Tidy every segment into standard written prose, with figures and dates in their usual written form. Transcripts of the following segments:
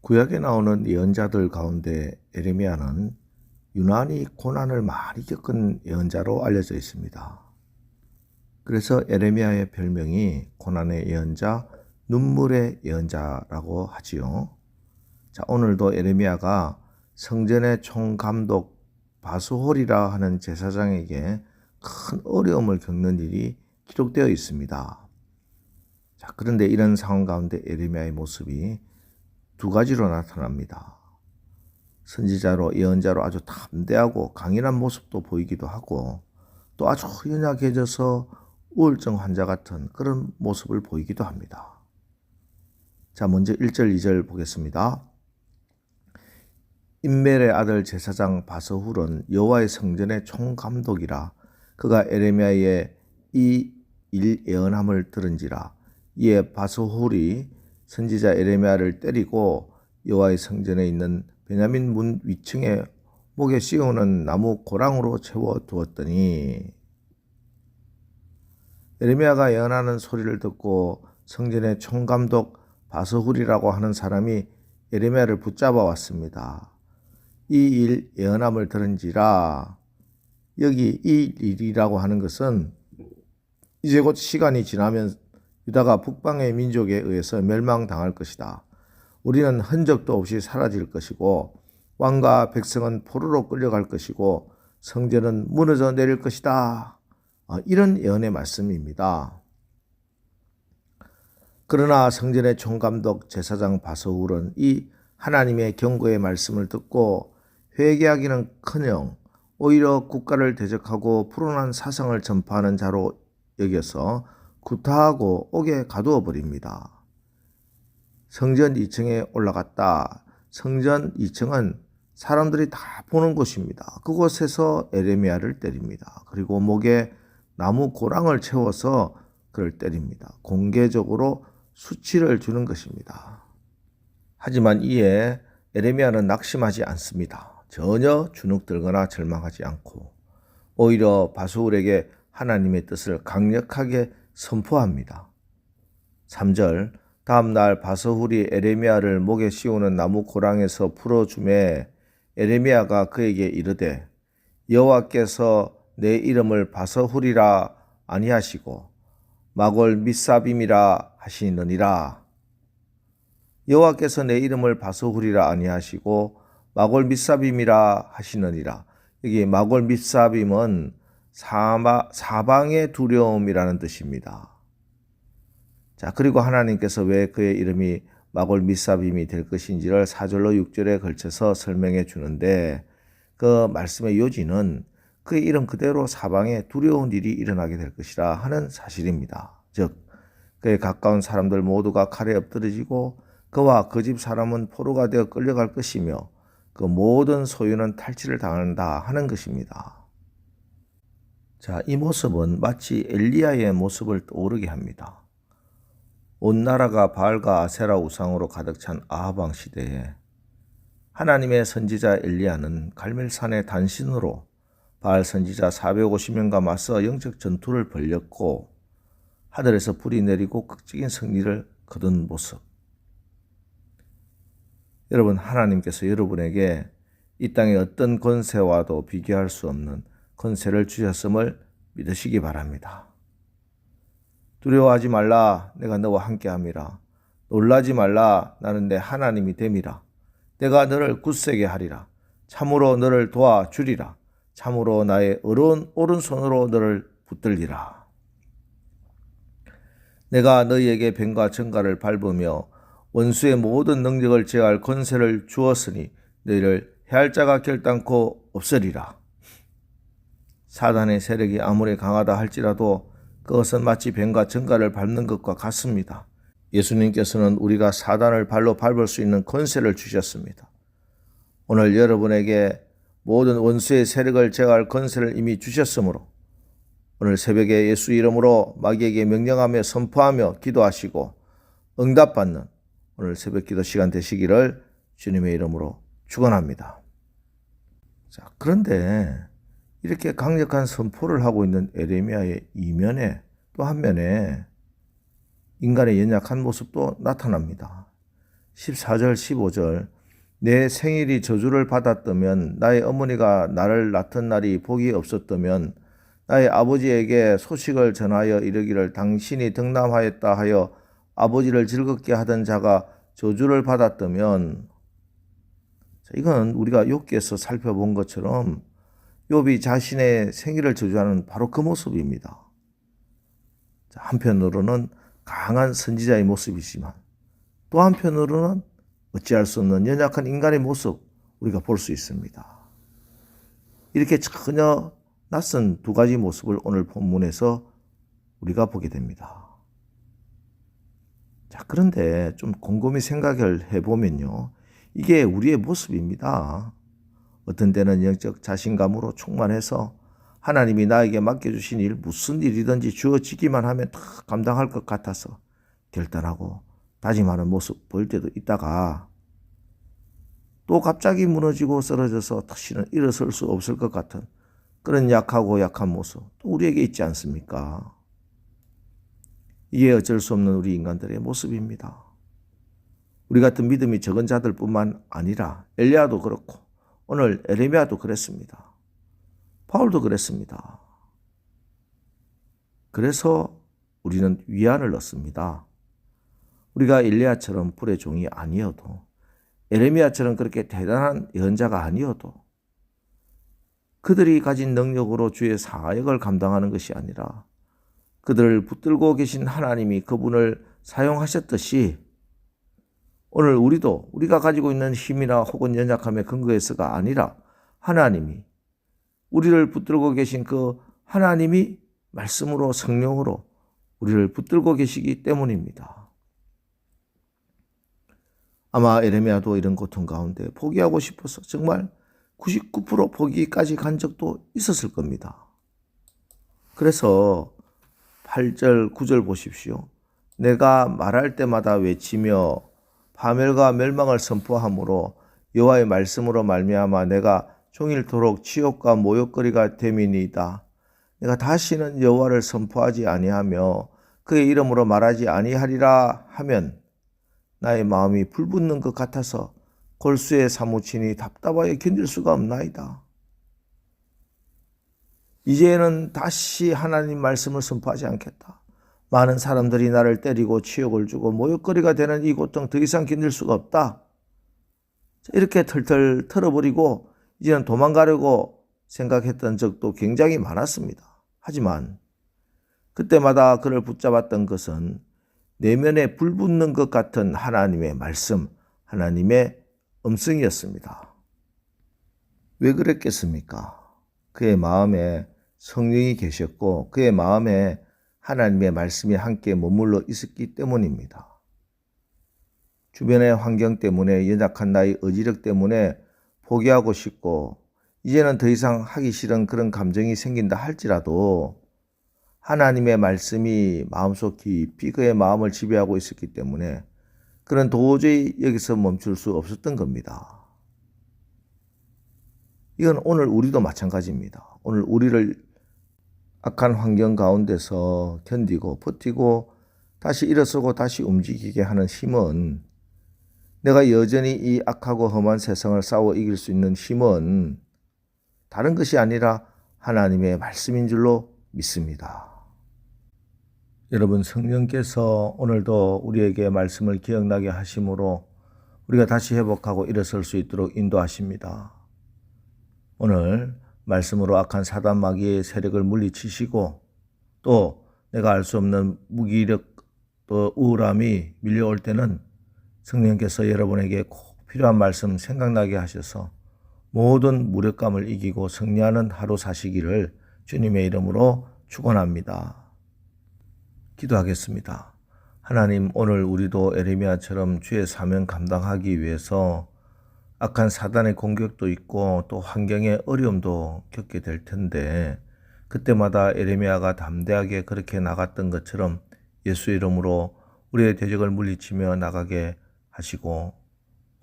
구약에 나오는 예언자들 가운데 에레미야는 유난히 고난을 많이 겪은 예언자로 알려져 있습니다. 그래서 에레미야의 별명이 고난의 예언자, 눈물의 예언자라고 하지요. 자, 오늘도 에레미야가 성전의 총감독 바스홀이라 하는 제사장에게 큰 어려움을 겪는 일이 기록되어 있습니다. 자, 그런데 이런 상황 가운데 에레미야의 모습이 두 가지로 나타납니다. 선지자로 예언자로 아주 담대하고 강인한 모습도 보이기도 하고 또 아주 연약해져서 우울증 환자 같은 그런 모습을 보이기도 합니다. 자, 먼저 1절 2절 보겠습니다. 임멜의 아들 제사장 바스훌은 여호와의 성전의 총감독이라. 그가 에레미야의 이 일 예언함을 들은지라. 이에 바스훌이 선지자 에레미야를 때리고 여호와의 성전에 있는 베냐민 문 위층에 목에 씌우는 나무 고랑으로 채워 두었더니, 에레미야가 예언하는 소리를 듣고 성전의 총감독 바스훌이라고 하는 사람이 에레미야를 붙잡아 왔습니다. 이 일 예언함을 들은지라. 여기 이 일이라고 하는 것은 이제 곧 시간이 지나면 유다가 북방의 민족에 의해서 멸망당할 것이다. 우리는 흔적도 없이 사라질 것이고 왕과 백성은 포로로 끌려갈 것이고 성전은 무너져 내릴 것이다. 이런 예언의 말씀입니다. 그러나 성전의 총감독 제사장 바스훌은 이 하나님의 경고의 말씀을 듣고 회개하기는커녕 오히려 국가를 대적하고 불온한 사상을 전파하는 자로 여겨서 구타하고 옥에 가두어 버립니다. 성전 2층에 올라갔다. 성전 2층은 사람들이 다 보는 곳입니다. 그곳에서 에레미야를 때립니다. 그리고 목에 나무 고랑을 채워서 그를 때립니다. 공개적으로 수치를 주는 것입니다. 하지만 이에 에레미야는 낙심하지 않습니다. 전혀 주눅들거나 절망하지 않고 오히려 바스훌에게 하나님의 뜻을 강력하게 선포합니다. 3절 다음 날 바스훌이 에레미야를 목에 씌우는 나무 고랑에서 풀어주매 에레미야가 그에게 이르되 여호와께서 내 이름을 바스훌이라 아니하시고 마골 밋사빔이라 하시느니라. 여호와께서 내 이름을 바스훌이라 아니하시고 마골 밋사빔이라 하시느니라. 여기 마골 밋사빔은 사방의 두려움이라는 뜻입니다. 자, 그리고 하나님께서 왜 그의 이름이 마골 밋사빔이 될 것인지를 4절로 6절에 걸쳐서 설명해 주는데, 그 말씀의 요지는 그의 이름 그대로 사방에 두려운 일이 일어나게 될 것이라 하는 사실입니다. 즉, 그의 가까운 사람들 모두가 칼에 엎드러지고 그와 그 집 사람은 포로가 되어 끌려갈 것이며 그 모든 소유는 탈취를 당한다 하는 것입니다. 자, 이 모습은 마치 엘리야의 모습을 떠오르게 합니다. 온 나라가 바알과 아세라 우상으로 가득 찬 아합 왕 시대에 하나님의 선지자 엘리야는 갈멜산의 단신으로 바알 선지자 450명과 맞서 영적 전투를 벌였고 하늘에서 불이 내리고 극적인 승리를 거둔 모습. 여러분, 하나님께서 여러분에게 이 땅의 어떤 권세와도 비교할 수 없는 권세를 주셨음을 믿으시기 바랍니다. 두려워하지 말라, 내가 너와 함께함이라. 놀라지 말라, 나는 내 하나님이 됨이라. 내가 너를 굳세게 하리라. 참으로 너를 도와주리라. 참으로 나의 의로운 오른손으로 너를 붙들리라. 내가 너희에게 뱀과 정갈을 밟으며 원수의 모든 능력을 제어할 권세를 주었으니 너희를 해할 자가 결단코 없으리라. 사단의 세력이 아무리 강하다 할지라도 그것은 마치 뱀과 정갈을 밟는 것과 같습니다. 예수님께서는 우리가 사단을 발로 밟을 수 있는 권세를 주셨습니다. 오늘 여러분에게 모든 원수의 세력을 제어할 권세를 이미 주셨으므로 오늘 새벽에 예수 이름으로 마귀에게 명령하며 선포하며 기도하시고 응답받는 오늘 새벽 기도 시간 되시기를 주님의 이름으로 축원합니다. 자, 그런데 이렇게 강력한 선포를 하고 있는 에레미야의 이면에 또 한면에 인간의 연약한 모습도 나타납니다. 14절 15절 내 생일이 저주를 받았다면 나의 어머니가 나를 낳던 날이 복이 없었다면 나의 아버지에게 소식을 전하여 이르기를 당신이 득남하였다 하여 아버지를 즐겁게 하던 자가 저주를 받았다면, 이건 우리가 욥기에서 살펴본 것처럼 욥이 자신의 생일을 저주하는 바로 그 모습입니다. 한편으로는 강한 선지자의 모습이지만 또 한편으로는 어찌할 수 없는 연약한 인간의 모습 우리가 볼 수 있습니다. 이렇게 전혀 낯선 두 가지 모습을 오늘 본문에서 우리가 보게 됩니다. 자, 그런데 좀 곰곰이 생각을 해보면요, 이게 우리의 모습입니다. 어떤 때는 영적 자신감으로 충만해서 하나님이 나에게 맡겨주신 일, 무슨 일이든지 주어지기만 하면 다 감당할 것 같아서 결단하고 다짐하는 모습 보일 때도 있다가, 또 갑자기 무너지고 쓰러져서 다시는 일어설 수 없을 것 같은 그런 약하고 약한 모습 또 우리에게 있지 않습니까? 이게 어쩔 수 없는 우리 인간들의 모습입니다. 우리 같은 믿음이 적은 자들뿐만 아니라 엘리야도 그렇고 오늘 에레미야도 그랬습니다. 바울도 그랬습니다. 그래서 우리는 위안을 얻습니다. 우리가 엘리야처럼 불의 종이 아니어도, 에레미야처럼 그렇게 대단한 예언자가 아니어도 그들이 가진 능력으로 주의 사역을 감당하는 것이 아니라 그들을 붙들고 계신 하나님이 그분을 사용하셨듯이 오늘 우리도 우리가 가지고 있는 힘이나 혹은 연약함의 근거에서가 아니라 하나님이, 우리를 붙들고 계신 그 하나님이 말씀으로 성령으로 우리를 붙들고 계시기 때문입니다. 아마 에레미야도 이런 고통 가운데 포기하고 싶어서 정말 99% 포기까지 간 적도 있었을 겁니다. 그래서 8절 9절 보십시오. 내가 말할 때마다 외치며 파멸과 멸망을 선포하므로 여호와의 말씀으로 말미암아 내가 종일토록 치욕과 모욕거리가 됨이니이다. 내가 다시는 여호와를 선포하지 아니하며 그의 이름으로 말하지 아니하리라 하면 나의 마음이 불붙는 것 같아서 골수에 사무치니 답답하여 견딜 수가 없나이다. 이제는 다시 하나님 말씀을 선포하지 않겠다. 많은 사람들이 나를 때리고 치욕을 주고 모욕거리가 되는 이 고통 더 이상 견딜 수가 없다. 이렇게 털털 털어버리고 이제는 도망가려고 생각했던 적도 굉장히 많았습니다. 하지만 그때마다 그를 붙잡았던 것은 내면에 불붙는 것 같은 하나님의 말씀, 하나님의 음성이었습니다. 왜 그랬겠습니까? 그의 마음에 성령이 계셨고 그의 마음에 하나님의 말씀이 함께 머물러 있었기 때문입니다. 주변의 환경 때문에, 연약한 나의 의지력 때문에 포기하고 싶고 이제는 더 이상 하기 싫은 그런 감정이 생긴다 할지라도 하나님의 말씀이 마음속 깊이 그의 마음을 지배하고 있었기 때문에 그는 도저히 여기서 멈출 수 없었던 겁니다. 이건 오늘 우리도 마찬가지입니다. 오늘 우리를 악한 환경 가운데서 견디고 버티고 다시 일어서고 다시 움직이게 하는 힘은, 내가 여전히 이 악하고 험한 세상을 싸워 이길 수 있는 힘은 다른 것이 아니라 하나님의 말씀인 줄로 믿습니다. 여러분, 성령께서 오늘도 우리에게 말씀을 기억나게 하심으로 우리가 다시 회복하고 일어설 수 있도록 인도하십니다. 오늘 말씀으로 악한 사단 마귀의 세력을 물리치시고 또 내가 알 수 없는 무기력 또 우울함이 밀려올 때는 성령께서 여러분에게 꼭 필요한 말씀 생각나게 하셔서 모든 무력감을 이기고 승리하는 하루 사시기를 주님의 이름으로 축원합니다. 기도하겠습니다. 하나님, 오늘 우리도 에레미야처럼 주의 사명 감당하기 위해서 악한 사단의 공격도 있고 또 환경의 어려움도 겪게 될 텐데 그때마다 에레미야가 담대하게 그렇게 나갔던 것처럼 예수 이름으로 우리의 대적을 물리치며 나가게 하시고,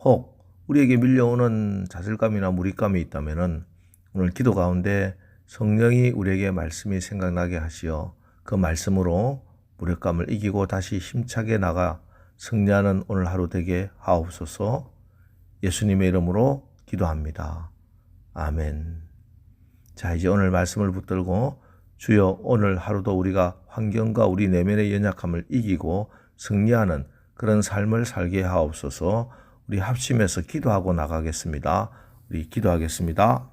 혹 우리에게 밀려오는 좌절감이나 무力감이 있다면 오늘 기도 가운데 성령이 우리에게 말씀이 생각나게 하시어 그 말씀으로 무력감을 이기고 다시 힘차게 나가 승리하는 오늘 하루 되게 하옵소서. 예수님의 이름으로 기도합니다. 아멘. 자, 이제 오늘 말씀을 붙들고 주여 오늘 하루도 우리가 환경과 우리 내면의 연약함을 이기고 승리하는 그런 삶을 살게 하옵소서. 우리 합심해서 기도하고 나가겠습니다. 우리 기도하겠습니다.